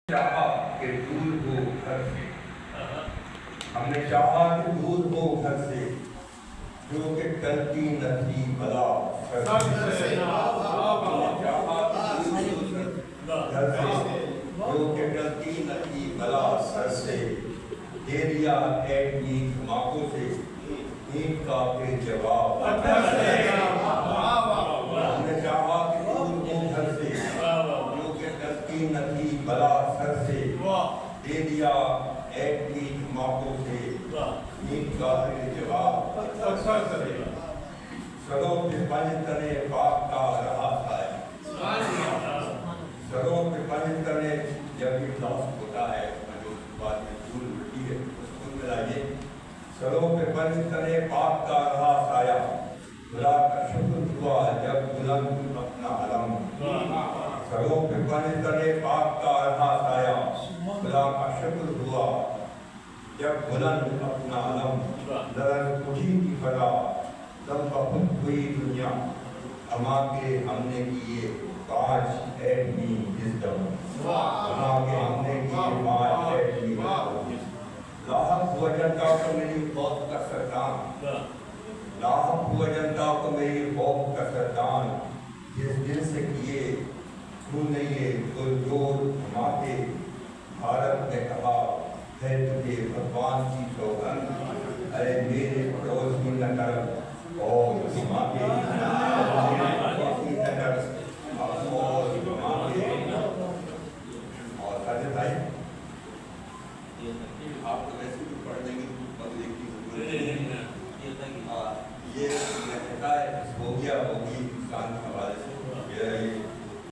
चाहा कि दूर हो घर से, हमने चाहा कि दूर हो घर से, जो कि टलती न थी बला सर से। हमने चाहा कि दूर हो घर से, जो कि टलती न थी बला सर से। दे दिया एटमी धमाकों से ईंट का फिर जवाब। हमने चाहा कि दूर हो घर से, जो कि टलती न थी बला सर से। दे दिया एटमी धमाकों से ईंट का फिर जवाब। सरों पे पंज तने पाक का रहा था। सरों पे पंज तने जब भी लफ्ज़ होता है जो बात में भूल होती है उसको मिलाइए। सरों पे पंज तने पाक का रहा साया, खुदा का शुक्र हुआ जब बुलंद अपना अलम। सरों पे पंज तने पाक का रहा साया, खुदा का शुक्र हुआ जब बुलंद अपना अलम। लरज़ खुशी की फजा तब बहुत हुई दुनिया, अमा के हमने किए काज एटमी विज़डम। अमा के हमने किए काज एटमी विज़डम। लाहक हुआ जनता को मेरी खौफ का सरदान, लाहक हुआ जनता को मेरी खौफ का सरदान। जिस दिल से किए तूने ये पुरजोर धमाके, भारत ने कहा है तुझे भगवान की सौगंध। अरे मेरे पड़ोसी न कर और धमाके।